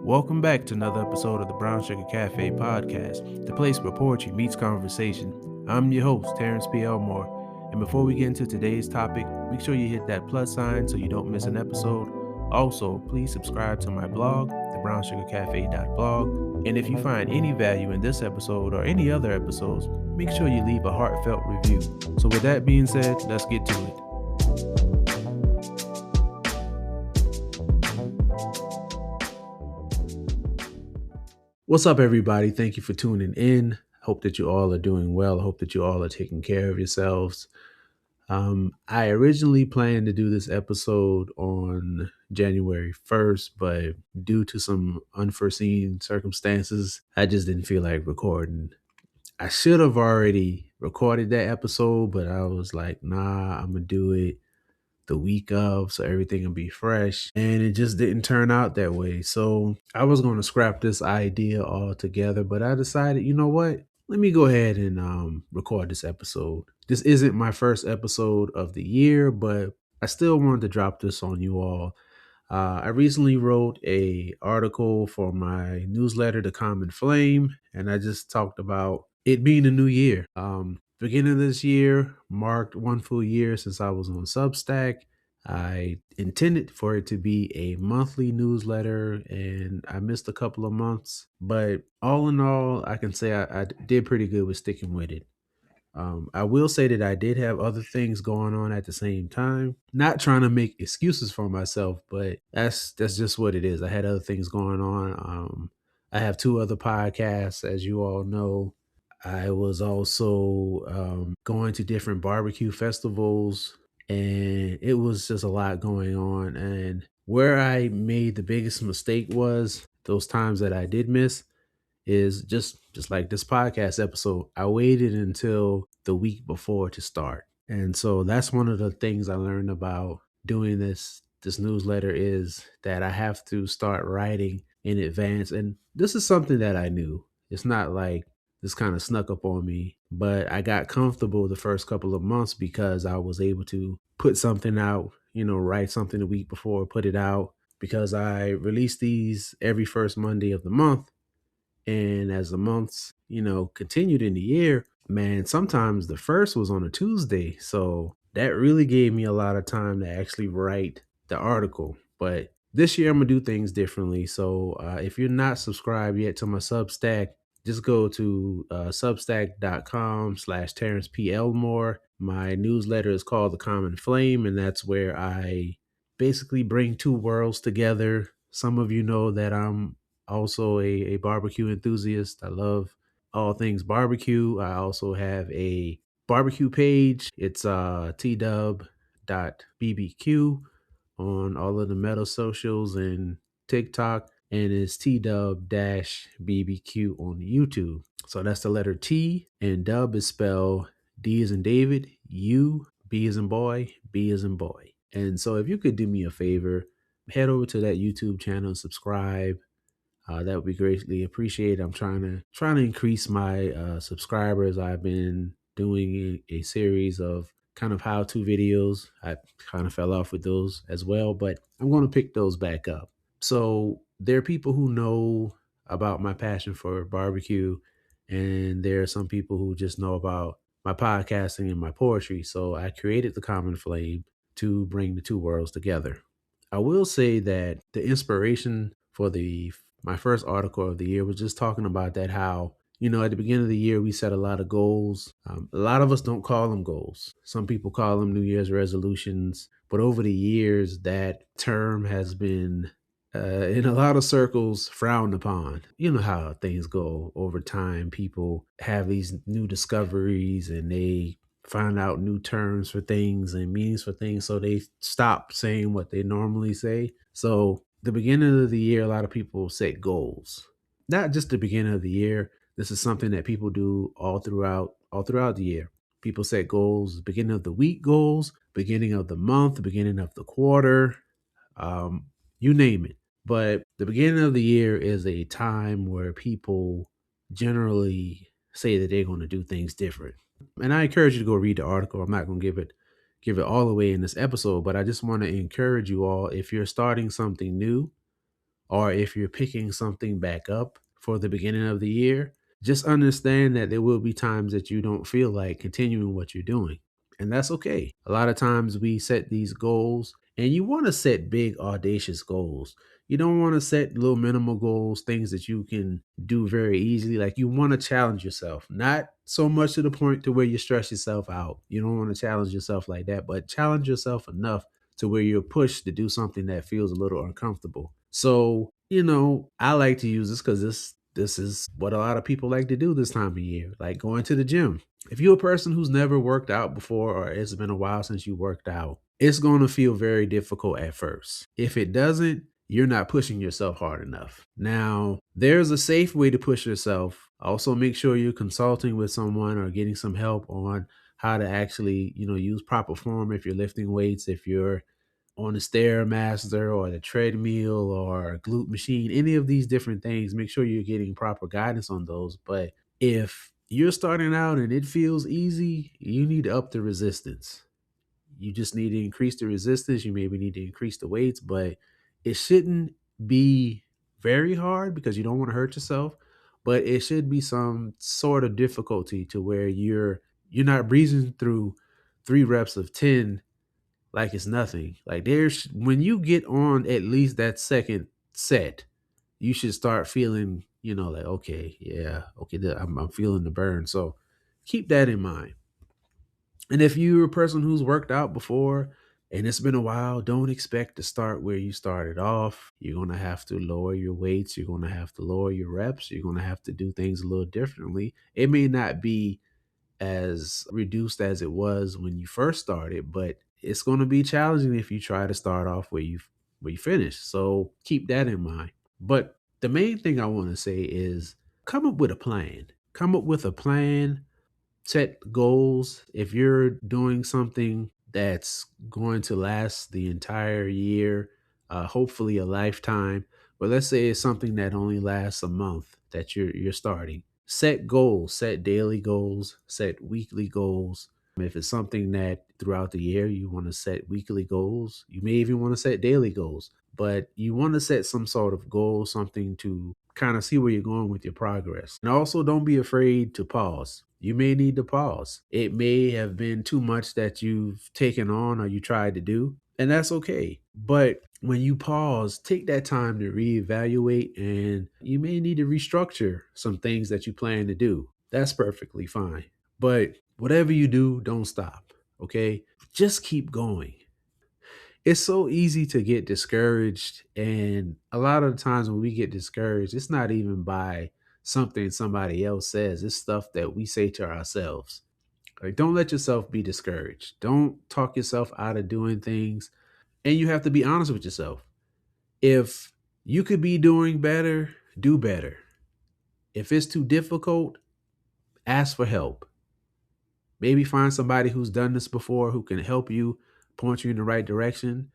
Welcome back to another episode of the Brown Sugar Cafe podcast, the place where poetry meets conversation. I'm your host, Terrence P. Elmore, and before we get into today's topic, make sure you hit that plus sign so you don't miss an episode. Also, please subscribe to my blog, thebrownssugarcafe.blog, and if you find any value in this episode or any other episodes, make sure you leave a heartfelt review. So with that being said, let's get to it. What's up, everybody? Thank you for tuning in. Hope that you all are doing well. I hope that you all are taking care of yourselves. I originally planned to do this episode on January 1st, but due to some unforeseen circumstances, I just didn't feel like recording. I should have already recorded that episode, but I was like, nah, I'm going to do it the week of so everything will be fresh, and it just didn't turn out that way. So I was going to scrap this idea altogether, but I decided, you know what, let me go ahead and record this episode. This isn't my first episode of the year, but I still wanted to drop this on you all. I recently wrote a article for my newsletter, The Common Flame, and I just talked about it being a new year. Beginning of this year marked one full year since I was on Substack. I intended for it to be a monthly newsletter, and I missed a couple of months. But all in all, I can say I did pretty good with sticking with it. I will say that I did have other things going on at the same time. Not trying to make excuses for myself, but that's just what it is. I had other things going on. I have two other podcasts, as you all know. I was also going to different barbecue festivals, and it was just a lot going on. And where I made the biggest mistake was those times that I did miss is just like this podcast episode. I waited until the week before to start. And so that's one of the things I learned about doing this newsletter is that I have to start writing in advance. And this is something that I knew. It's not like this kind of snuck up on me, but I got comfortable the first couple of months because I was able to put something out, write something the week before, put it out, because I release these every first Monday of the month. And as the months, continued in the year, man, sometimes the first was on a Tuesday. So that really gave me a lot of time to actually write the article. But this year I'm going to do things differently. So if you're not subscribed yet to my Substack, just go to substack.com/Terrence P. Elmore. My newsletter is called The Common Flame, and that's where I basically bring two worlds together. Some of you know that I'm also a barbecue enthusiast. I love all things barbecue. I also have a barbecue page. It's tdub.bbq on all of the meta socials and TikTok, and it's tdub-bbq on YouTube. So that's the letter T, and dub is spelled D as in David, U, B as in boy, B as in boy. And so if you could do me a favor, head over to that YouTube channel and subscribe. That would be greatly appreciated. I'm trying to increase my subscribers. I've been doing a series of kind of how-to videos. I kind of fell off with those as well, but I'm going to pick those back up. So there are people who know about my passion for barbecue, and there are some people who just know about my podcasting and my poetry. So I created The Common Flame to bring the two worlds together. I will say that the inspiration for my first article of the year was just talking about that, how, at the beginning of the year, we set a lot of goals. A lot of us don't call them goals. Some people call them New Year's resolutions. But over the years, that term has been, in a lot of circles, frowned upon. You know how things go over time. People have these new discoveries and they find out new terms for things and meanings for things. So they stop saying what they normally say. So the beginning of the year, a lot of people set goals. Not just the beginning of the year. This is something that people do all throughout the year. People set goals, beginning of the week goals, beginning of the month, beginning of the quarter, you name it. But the beginning of the year is a time where people generally say that they're going to do things different. And I encourage you to go read the article. I'm not going to give it all away in this episode, but I just want to encourage you all, if you're starting something new, or if you're picking something back up for the beginning of the year, just understand that there will be times that you don't feel like continuing what you're doing. And that's okay. A lot of times we set these goals, and you want to set big, audacious goals. You don't want to set little minimal goals, things that you can do very easily. Like, you want to challenge yourself, not so much to the point to where you stress yourself out. You don't want to challenge yourself like that, but challenge yourself enough to where you're pushed to do something that feels a little uncomfortable. So, I like to use this because this is what a lot of people like to do this time of year, like going to the gym. If you're a person who's never worked out before, or it's been a while since you worked out, it's going to feel very difficult at first. If it doesn't, you're not pushing yourself hard enough. Now, there's a safe way to push yourself. Also, make sure you're consulting with someone or getting some help on how to actually, use proper form if you're lifting weights, if you're on the stairmaster or the treadmill or a glute machine, any of these different things. Make sure you're getting proper guidance on those. But if you're starting out and it feels easy, you need to up the resistance. You just need to increase the resistance. You maybe need to increase the weights, but it shouldn't be very hard because you don't want to hurt yourself. But it should be some sort of difficulty to where you're not breezing through 3 reps of 10 like it's nothing. Like, there's when you get on at least that second set, you should start feeling, like, okay, yeah, okay, I'm feeling the burn. So keep that in mind. And if you're a person who's worked out before and it's been a while, don't expect to start where you started off. You're going to have to lower your weights. You're going to have to lower your reps. You're going to have to do things a little differently. It may not be as reduced as it was when you first started, but it's going to be challenging if you try to start off where you finish. So keep that in mind. But the main thing I want to say is come up with a plan. Come up with a plan, set goals. If you're doing something that's going to last the entire year, hopefully a lifetime, but let's say it's something that only lasts a month that you're starting. Set goals, set daily goals, set weekly goals. If it's something that throughout the year you want to set weekly goals, you may even want to set daily goals, but you want to set some sort of goal, something to kind of see where you're going with your progress. And also, don't be afraid to pause. You may need to pause. It may have been too much that you've taken on or you tried to do, and that's okay. But when you pause, take that time to reevaluate, and you may need to restructure some things that you plan to do. That's perfectly fine. But whatever you do, don't stop, okay? Just keep going. It's so easy to get discouraged, and a lot of the times when we get discouraged, it's not even by something somebody else says. It's stuff that we say to ourselves. Like, don't let yourself be discouraged. Don't talk yourself out of doing things. And you have to be honest with yourself. If you could be doing better, do better. If it's too difficult, ask for help. Maybe find somebody who's done this before who can help you, point you in the right direction.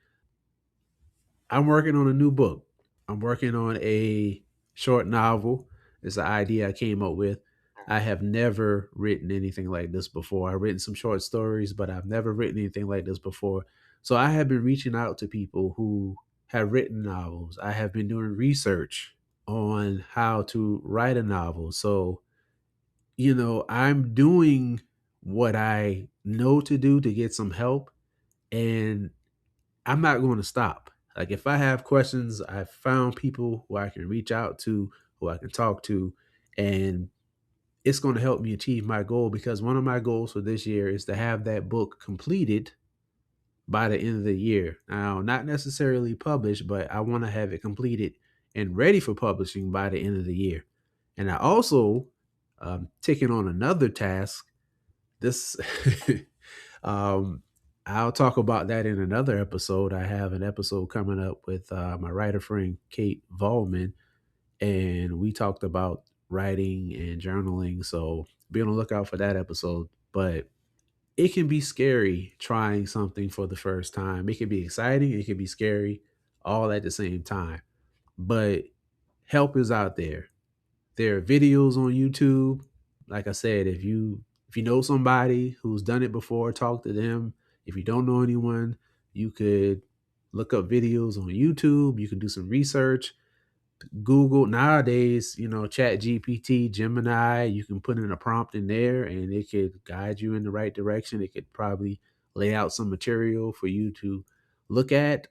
I'm working on a new book. I'm working on a short novel. It's an idea I came up with. I have never written anything like this before. I've written some short stories, but I've never written anything like this before. So I have been reaching out to people who have written novels. I have been doing research on how to write a novel. So, I'm doing what I know to do to get some help, and I'm not going to stop. Like, if I have questions, I've found people who I can reach out to, who I can talk to, and it's going to help me achieve my goal, because one of my goals for this year is to have that book completed by the end of the year. Now, not necessarily published, but I want to have it completed and ready for publishing by the end of the year. And I also taking on another task. This um, I'll talk about that in another episode. I have an episode coming up with my writer friend Kate Volman, and we talked about writing and journaling. So be on the lookout for that episode. But it can be scary trying something for the first time. It can be exciting, it can be scary, all at the same time. But help is out there. There are videos on YouTube. Like I said, if you know somebody who's done it before, talk to them. If you don't know anyone, you could look up videos on YouTube. You can do some research. Google nowadays, Chat GPT, Gemini, you can put in a prompt in there and it could guide you in the right direction. It could probably lay out some material for you to look at.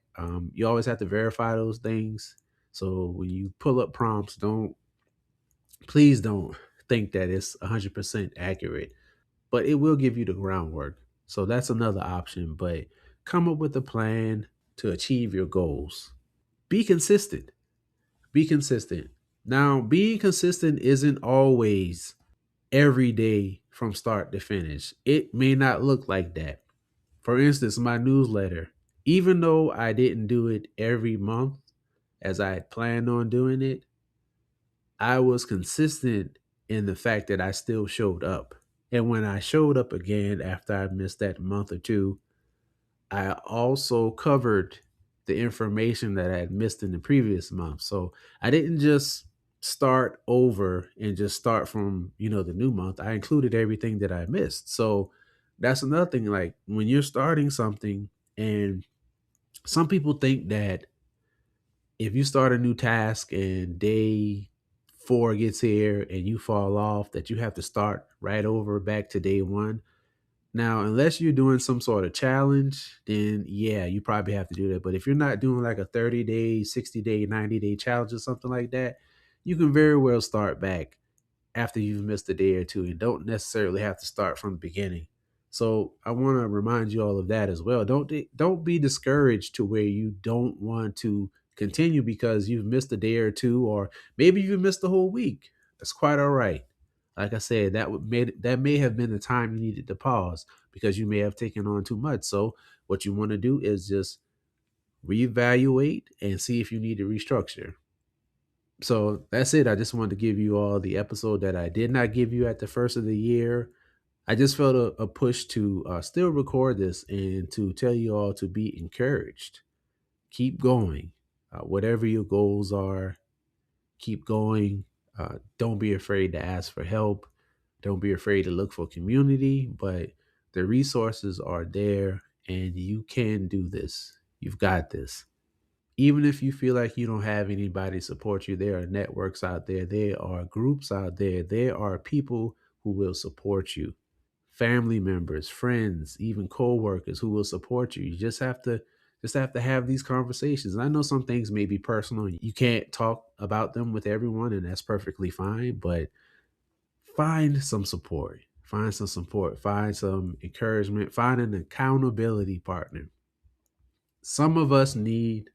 You always have to verify those things. So when you pull up prompts, please don't think that it's 100% accurate, but it will give you the groundwork. So that's another option. But come up with a plan to achieve your goals. Be consistent. Be consistent. Now, being consistent isn't always every day from start to finish. It may not look like that. For instance, my newsletter, even though I didn't do it every month as I had planned on doing it, I was consistent in the fact that I still showed up. And when I showed up again after I missed that month or two, I also covered the information that I had missed in the previous month. So I didn't just start over and just start from, the new month. I included everything that I missed. So that's another thing. Like when you're starting something, and some people think that if you start a new task and day 4 gets here and you fall off, that you have to start right over back to day 1. Now, unless you're doing some sort of challenge, then yeah, you probably have to do that. But if you're not doing like a 30-day, 60-day, 90-day challenge or something like that, you can very well start back after you've missed a day or two and don't necessarily have to start from the beginning. So I want to remind you all of that as well. Don't be discouraged to where you don't want to continue because you've missed a day or two, or maybe you missed the whole week. That's quite all right. Like I said, that may have been the time you needed to pause because you may have taken on too much. So what you want to do is just reevaluate and see if you need to restructure. So that's it. I just wanted to give you all the episode that I did not give you at the first of the year. I just felt a push to still record this and to tell you all to be encouraged. Keep going. Whatever your goals are, keep going. Don't be afraid to ask for help. Don't be afraid to look for community, but the resources are there and you can do this. You've got this. Even if you feel like you don't have anybody to support you, there are networks out there, there are groups out there, there are people who will support you. Family members, friends, even co-workers who will support you. You just have to have these conversations. And I know some things may be personal. You can't talk about them with everyone, and that's perfectly fine, but find some support. Find some support, find some encouragement, find an accountability partner. Some of us need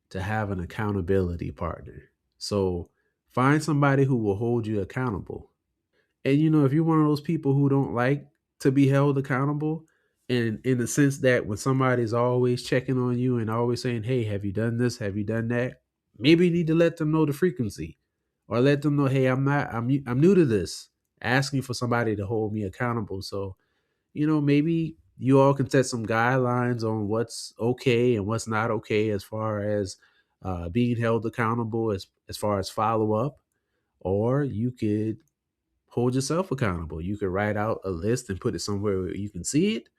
to have an accountability partner. So find somebody who will hold you accountable. And if you're one of those people who don't like to be held accountable, and in the sense that when somebody's always checking on you and always saying, "Hey, have you done this? Have you done that?" Maybe you need to let them know the frequency, or let them know, "Hey, I'm new to this." Asking for somebody to hold me accountable. So maybe you all can set some guidelines on what's okay and what's not okay as far as being held accountable, as far as follow up, or you could hold yourself accountable. You could write out a list and put it somewhere where you can see it.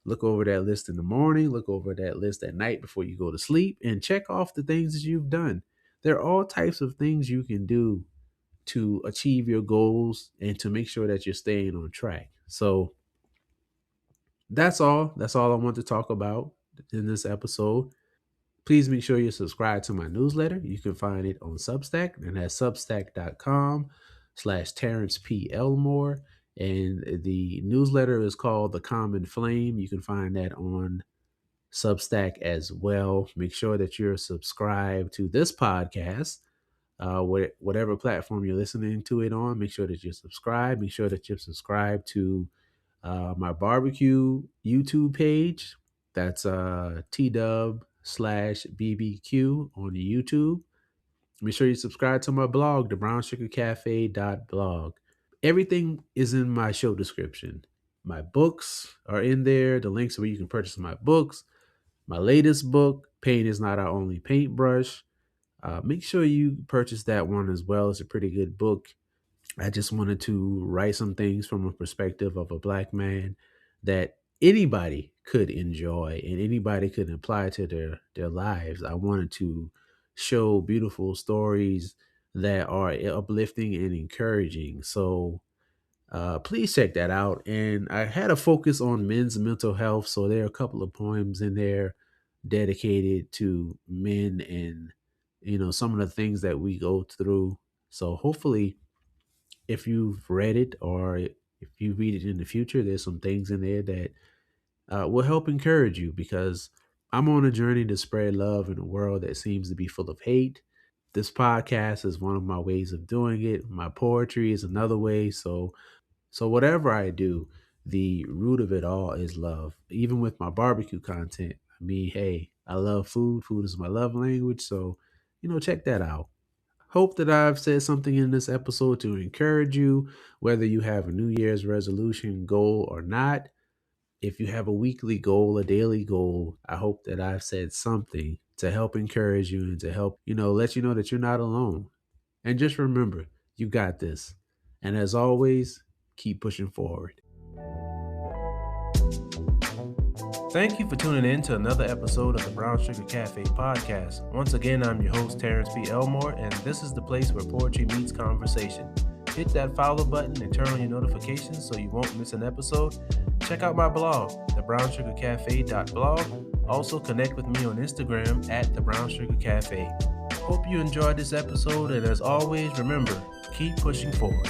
Look over that list in the morning, look over that list at night before you go to sleep, and check off the things that you've done. There are all types of things you can do to achieve your goals and to make sure that you're staying on track. So that's all. That's all I want to talk about in this episode. Please make sure you subscribe to my newsletter. You can find it on Substack, and that's substack.com/Terrence P. Elmore. And the newsletter is called The Common Flame. You can find that on Substack as well. Make sure that you're subscribed to this podcast, whatever platform you're listening to it on. Make sure that you're subscribed. Make sure that you're subscribed to my barbecue YouTube page. That's TW/BBQ on the YouTube. Make sure you subscribe to my blog, thebrownsugarcafe.blog. Everything is in my show description. My books are in there. The links where you can purchase my books. My latest book, Paint is Not Our Only Paintbrush. Make sure you purchase that one as well. It's a pretty good book. I just wanted to write some things from a perspective of a black man that anybody could enjoy and anybody could apply to their lives. I wanted to show beautiful stories that are uplifting and encouraging. So please check that out. And I had a focus on men's mental health. So there are a couple of poems in there dedicated to men and, some of the things that we go through. So hopefully, if you've read it or if you read it in the future, there's some things in there that will help encourage you because I'm on a journey to spread love in a world that seems to be full of hate. This podcast is one of my ways of doing it. My poetry is another way. So whatever I do, the root of it all is love. Even with my barbecue content, I mean, hey, I love food. Food is my love language. So, check that out. Hope that I've said something in this episode to encourage you, whether you have a New Year's resolution goal or not. If you have a weekly goal, a daily goal, I hope that I've said something to help encourage you and to help, let you know that you're not alone. And just remember, you got this. And as always, keep pushing forward. Thank you for tuning in to another episode of the Brown Sugar Cafe podcast. Once again, I'm your host, Terrence P. Elmore, and this is the place where poetry meets conversation. Hit that follow button and turn on your notifications so you won't miss an episode. Check out my blog, thebrownsugarcafe.blog. Also connect with me on Instagram at thebrownsugarcafe. Hope you enjoyed this episode, and as always, remember, keep pushing forward.